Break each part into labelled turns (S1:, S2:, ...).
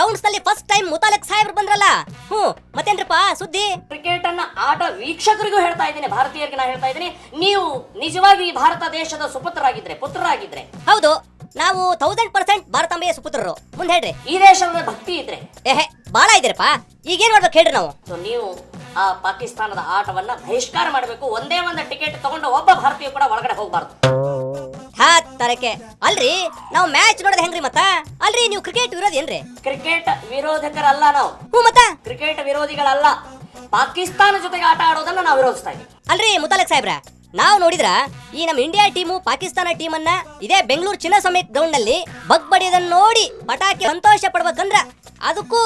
S1: Grounds ನಲ್ಲಿ first time Muthalik ಸಾಹೇಬ್ರು ಬಂದ್ರಲ್ಲ. ಮತ್ತೇನ್ರಪ್ಪ ಸುದ್ದಿ?
S2: ಕ್ರಿಕೆಟ್ ಅನ್ನ ಆಟ ವೀಕ್ಷಕರಿಗೂ ಹೇಳ್ತಾ ಇದ್ದೀನಿ, ಭಾರತೀಯರಿಗೆ ನಾ ಹೇಳ್ತಾ ಇದ್ದೀನಿ, ನೀವು ನಿಜವಾಗಿ ಭಾರತ ದೇಶದ ಪುತ್ರರಾಗಿದ್ರೆ
S1: ಹೌದು, ನಾವು 1000% ಭಾರತಾಂಬೆಯ ಸುಪುತ್ರರು. ಮುಂದೆ ಹೇಳ್ರಿ.
S2: ಈ ದೇಶದ ಭಕ್ತಿ ಇದ್ರೆ
S1: ಬಾಳ ಇದ್ದೀರಪ್ಪ. ಈಗೇನ್ ಮಾಡ್ಬೇಕು ಹೇಳ್ರಿ ನಾವು?
S2: ನೀವು ಆ ಪಾಕಿಸ್ತಾನದ ಆಟವನ್ನ ಬಹಿಷ್ಕಾರ ಮಾಡಬೇಕು. ಒಂದೇ ಒಂದು ಟಿಕೆಟ್ ತಗೊಂಡು ಒಬ್ಬ ಭಾರತೀಯ ಕೂಡ ಒಳಗಡೆ ಹೋಗಬಾರ್ದು.
S1: ತರಕೆ ಅಲ್ರಿ, ನಾವು ಮ್ಯಾಚ್ ನೋಡೋದ್ ಹೆಂಗ್ರಿ? ಮತ್ತ ಅಲ್ರಿ, ನೀವು ಕ್ರಿಕೆಟ್ ವಿರೋಧಿ ಏನ್ರಿ?
S2: ಕ್ರಿಕೆಟ್ ವಿರೋಧಕರಲ್ಲ ನಾವು.
S1: ಮತ್ತ
S2: ಕ್ರಿಕೆಟ್ ವಿರೋಧಿಗಳಲ್ಲ. ಪಾಕಿಸ್ತಾನ ಜೊತೆಗೆ ಆಟ ಆಡೋದನ್ನ ನಾವು ವಿರೋಧಿಸ್ತಾ ಇದ್ದೀವಿ.
S1: ಅಲ್ರಿ ಮುತಾಲಿಕ್ ಸಾಹೇಬ್ರ, ನಾವು ನೋಡಿದ್ರ ಈ ನಮ್ಮ ಇಂಡಿಯಾ ಟೀಮು ಪಾಕಿಸ್ತಾನ ಟೀಮ್ ಅನ್ನ ಇದೇ ಬೆಂಗಳೂರು ಚಿನ್ನಸ್ವಾಮಿ ಗ್ರೌಂಡ್ ನಲ್ಲಿ ಬಗ್ ಬಡಿಯೋದನ್ನ ನೋಡಿ ಪಟಾಕಿ ಸಂತೋಷ ಪಡ್ಬೇಕಂದ್ರ ಅದಕ್ಕೂ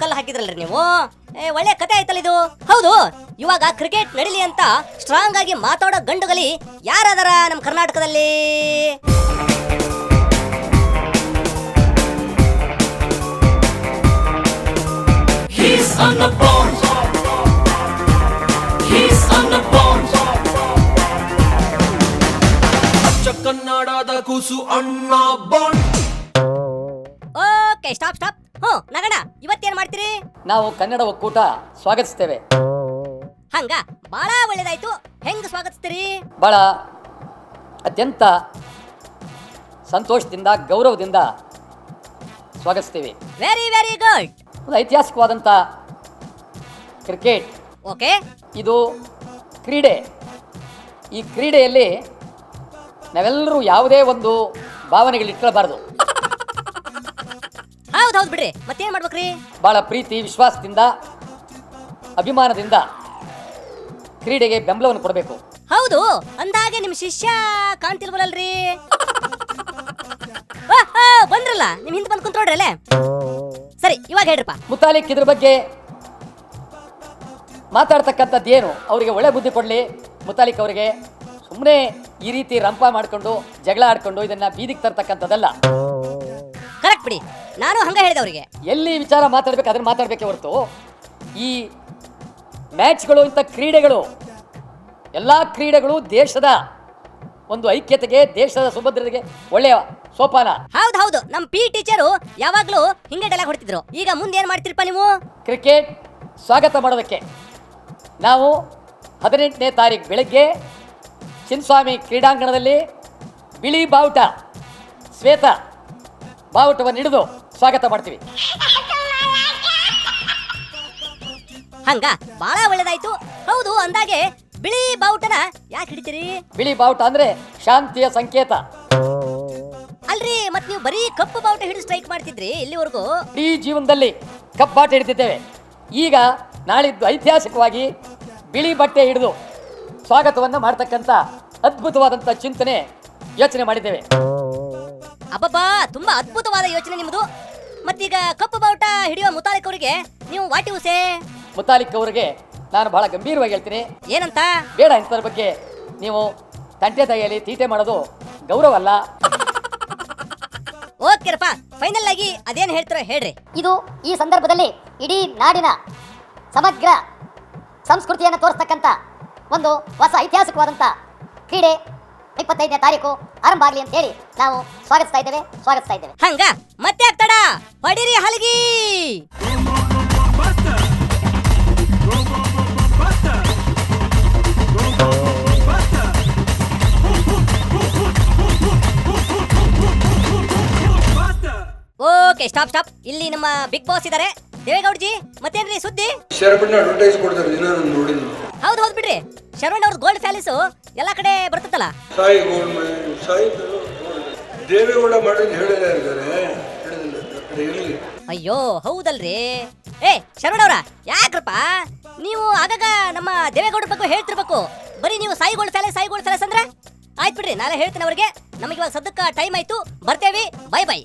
S1: ಕಲ್ಲು ಹಾಕಿದ್ರಲ್ರಿ ನೀವು. ಒಳ್ಳೆ ಕತೆ ಆಯ್ತಲ್ಲ ಇದು. ಹೌದು, ಇವಾಗ ಕ್ರಿಕೆಟ್ ನಡಿಲಿ ಅಂತ ಸ್ಟ್ರಾಂಗ್ ಆಗಿ ಮಾತಾಡೋ ಗಂಡುಗಲಿ ಯಾರಾದಾರ ನಮ್ಮ ಕರ್ನಾಟಕದಲ್ಲಿ?
S3: ಕನ್ನಡದ ಕೂಸು ಅಣ್ಣ ಬಾಂಡ್.
S1: Okay, stop. ನಗಣ, ಇವತ್ತೇನ್ ಮಾಡ್ತೀರಿ?
S4: ನಾವು ಕನ್ನಡ ಒಕ್ಕೂಟ ಸ್ವಾಗತಿಸ್ತೇವೆ.
S1: ಹಂಗ ಬಹಳ ಒಳ್ಳೇದಾಯ್ತು. ಹೆಂಗ್ ಸ್ವಾಗತಿಸ್ತೀರಿ?
S4: ಬಹಳ ಅತ್ಯಂತ ಸಂತೋಷದಿಂದ ಗೌರವದಿಂದ ಸ್ವಾಗತಿಸ್ತೇವೆ.
S1: Very very good.
S4: ಒಂದು ಐತಿಹಾಸಿಕವಾದಂಥ ಕ್ರಿಕೆಟ್.
S1: ಓಕೆ,
S4: ಇದು ಕ್ರೀಡೆ. ಈ ಕ್ರೀಡೆಯಲ್ಲಿ ನಾವೆಲ್ಲರೂ ಯಾವುದೇ ಒಂದು ಭಾವನೆಗಳಿಟ್ಕೊಳ್ಳಬಾರದು.
S1: ಹೌದು ಬಿಡ್ರಿ, ಮತ್ತೇನ್ ಮಾಡ್ಬೇಕ್ರಿ?
S4: ಬಹಳ ಪ್ರೀತಿ, ವಿಶ್ವಾಸದಿಂದ, ಅಭಿಮಾನದಿಂದ ಕ್ರೀಡೆಗೆ ಬೆಂಬಲವನ್ನು ಕೊಡಬೇಕು.
S1: ಹೌದು, ಅಂದಾಗೆ ನಿಮ್ ಶಿಷ್ಯ ಕಾಣ್ತಿಲ್ವಲ್ರಿ? ಬಂದ್ರಲ್ಲ, ನಿಮ್ ಹಿಂದೆ ಬಂದ್ ಕುಂತ್ಕೊಡ್ರಲ್ಲ. ಸರಿ, ಇವಾಗ ಹೇಳ್ರಪ್ಪ.
S4: ಮುತಾಲಿಕ್ ಇದ್ರ ಬಗ್ಗೆ ಮಾತಾಡ್ತಕ್ಕಂಥದ್ದೇನು? ಅವರಿಗೆ ಒಳ್ಳೆ ಬುದ್ಧಿ ಕೊಡಲಿ. ಮುತಾಲಿಕ್ ಅವರಿಗೆ ಸುಮ್ಮನೆ ಈ ರೀತಿ ರಂಪ ಮಾಡ್ಕೊಂಡು ಜಗಳ ಆಡ್ಕೊಂಡು ಇದನ್ನ ಬೀದಿಗೆ ತರ್ತಕ್ಕಂಥದ್ದಲ್ಲ.
S1: ಕರೆಕ್ಟ್ ಬಿಡಿ, ನಾನು ಹಂಗ ಹೇಳಿದೆ ಅವರಿಗೆ.
S4: ಎಲ್ಲಿ ವಿಚಾರ ಮಾತಾಡ್ಬೇಕು ಅದನ್ನ ಮಾತಾಡ್ಬೇಕೆ ಹೊರತು ಈ ಮ್ಯಾಚ್ಗಳು, ಇಂಥ ಕ್ರೀಡೆಗಳು, ಎಲ್ಲ ಕ್ರೀಡೆಗಳು ದೇಶದ ಒಂದು ಐಕ್ಯತೆಗೆ, ದೇಶದ ಸುಭದ್ರತೆಗೆ ಒಳ್ಳೆಯ ಸೋಪಾನ.
S1: ಹೌದು, ನಮ್ ಪಿ ಟೀಚರು ಯಾವಾಗ್ಲೂ ಹಿಂಗೆ ಡೈಲಾಗ್ ಹೊಡ್ತಿದ್ರು. ಈಗ ಮುಂದೆ ಏನ್ ಮಾಡ್ತಿರಪ್ಪ ನೀವು?
S4: ಕ್ರಿಕೆಟ್ ಸ್ವಾಗತ ಮಾಡೋದಕ್ಕೆ ನಾವು 18ನೇ ತಾರೀಕು ಬೆಳಗ್ಗೆ ಚಿನ್ನಸ್ವಾಮಿ ಕ್ರೀಡಾಂಗಣದಲ್ಲಿ ಬಿಳಿ ಬಾವುಟ, ಶ್ವೇತ ಬಾವುಟವನ್ನು ಹಿಡಿದು ಸ್ವಾಗತ ಮಾಡ್ತೀವಿ.
S1: ಹಂಗ ಬಹಳ ಒಳ್ಳೇದಾಯ್ತು. ಹೌದು, ಅಂದಾಗೆ ಬಿಳಿ ಬಾವುಟನ ಯಾಕೆ ಹಿಡಿತೀರಿ?
S4: ಬಿಳಿ ಬಾವುಟ ಅಂದ್ರೆ ಶಾಂತಿಯ ಸಂಕೇತ.
S1: ಅಲ್ರಿ, ಮತ್ ನೀವು ಬರೀ ಕಪ್ಪು ಬಾವುಟ ಹಿಡಿದು ಸ್ಟ್ರೈಕ್ ಮಾಡ್ತಿದ್ರಿ ಇಲ್ಲಿವರೆಗೂ.
S4: ಈ ಜೀವನದಲ್ಲಿ ಕಪ್ಪು ಬಾವುಟ ಹಿಡಿತಿದ್ದೇವೆ. ಈಗ ನಾಳಿದ್ದು ಐತಿಹಾಸಿಕವಾಗಿ ಬಿಳಿ ಬಟ್ಟೆ ಹಿಡಿದು ಸ್ವಾಗತವನ್ನು ಮಾಡ್ತಕ್ಕಂಥ ಅದ್ಭುತವಾದಂಥ ಚಿಂತನೆ, ಯೋಚನೆ ಮಾಡಿದ್ದೇವೆ.
S1: ಅಬ್ಬಬ್ಬಾ, ತುಂಬಾ ಅದ್ಭುತವಾದ ಯೋಚನೆ ನಿಮ್ಮದು. ಮತ್ತೀಗ ಕಪ್ಪು ಬಾವುಟ ಹಿಡಿಯುವ ಮುತಾಲಿಕ್ ಅವರಿಗೆ ನೀವು ವಾಟಿ ಹುಸೆ?
S4: ಮುತಾಲಿಕ್ ಅವರಿಗೆ ನಾನು ಬಹಳ ಗಂಭೀರವಾಗಿ ಹೇಳ್ತೀನಿ.
S1: ಏನಂತ?
S4: ಬೇಡ, ಇಂಥದ್ರ ಬಗ್ಗೆ ನೀವು ತಂಟೆ ತಾಯಿಯಲ್ಲಿ ತೀಟೆ ಮಾಡೋದು ಗೌರವ ಅಲ್ಲ.
S1: ಓಕೆರಪ್ಪ, ಫೈನಲ್ ಆಗಿ ಅದೇನು ಹೇಳ್ತಾರೋ ಹೇಳ್ರಿ.
S5: ಇದು ಈ ಸಂದರ್ಭದಲ್ಲಿ ಇಡೀ ನಾಡಿನ ಸಮಗ್ರ ಸಂಸ್ಕೃತಿಯನ್ನು ತೋರಿಸ್ತಕ್ಕಂಥ ಒಂದು ಹೊಸ ಐತಿಹಾಸಿಕವಾದಂಥ ಕ್ರೀಡೆ 25ನೇ ತಾರೀಕು ಆರಂಭ ಆಗಲಿ ಅಂತ ಹೇಳಿ ನಾವು ಸ್ವಾಗತಿಸ್ತಾ ಇದ್ದೇವೆ.
S1: ಹಂಗ ಮತ್ತೆ ಆಗ್ತಾಡ ಹೊಡಿರಿ ಹಲಗಿ. Okay, stop. ಇಲ್ಲಿ ನಮ್ಮ ಬಿಗ್ ಬಾಸ್ ಇದಾರೆ, ದೇವೇಗೌಡಜಿ. ಮತ್ತೇನ್ರಿ ಸುದ್ದಿ?
S6: ಶರವಣ ಅಡ್ವರ್ಟೈಸ್ ಕೊಡ್ತಾರೆ, ದಿನ ನಾನು ನೋಡಿದ್ನಿ.
S1: ಹೌದು ಬಿಡ್ರಿ, ಶರವಣ ಅವ್ರ ಗೋಲ್ಡ್ ಪ್ಯಾಲೇಸ್ ಎಲ್ಲಾ ಕಡೆ ಬರ್ತದಲ್ಲ.
S6: ಸಾಯಿ ದೇವೇಗೌಡ ಮಾಡೋದು ಹೇಳಿದ್ದಾರೆ.
S1: ಅಯ್ಯೋ ಹೌದಲ್ರಿ. ಶರವಣ ಅವ್ರ, ಯಾಕ್ರಪ್ಪ ನೀವು ಆಗಾಗ ನಮ್ಮ ದೇವೇಗೌಡ ಬಗ್ಗೆ ಹೇಳ್ತಿರ್ಬೇಕು. ಬರೀ ನೀವು ಸಾಯಿ ಗೋಲ್ಡ್ ಪ್ಯಾಲೇಸ್ ಅಂದ್ರೆ ಆಯ್ತು ಬಿಡ್ರಿ, ನಾಳೆ ಹೇಳ್ತೇನೆ ಅವ್ರಿಗೆ. ನಮಗೆ ಇವಾಗ ಸದ್ಯಕ್ಕೆ ಟೈಮ್ ಆಯ್ತು, ಬರ್ತೇವಿ. ಬೈ.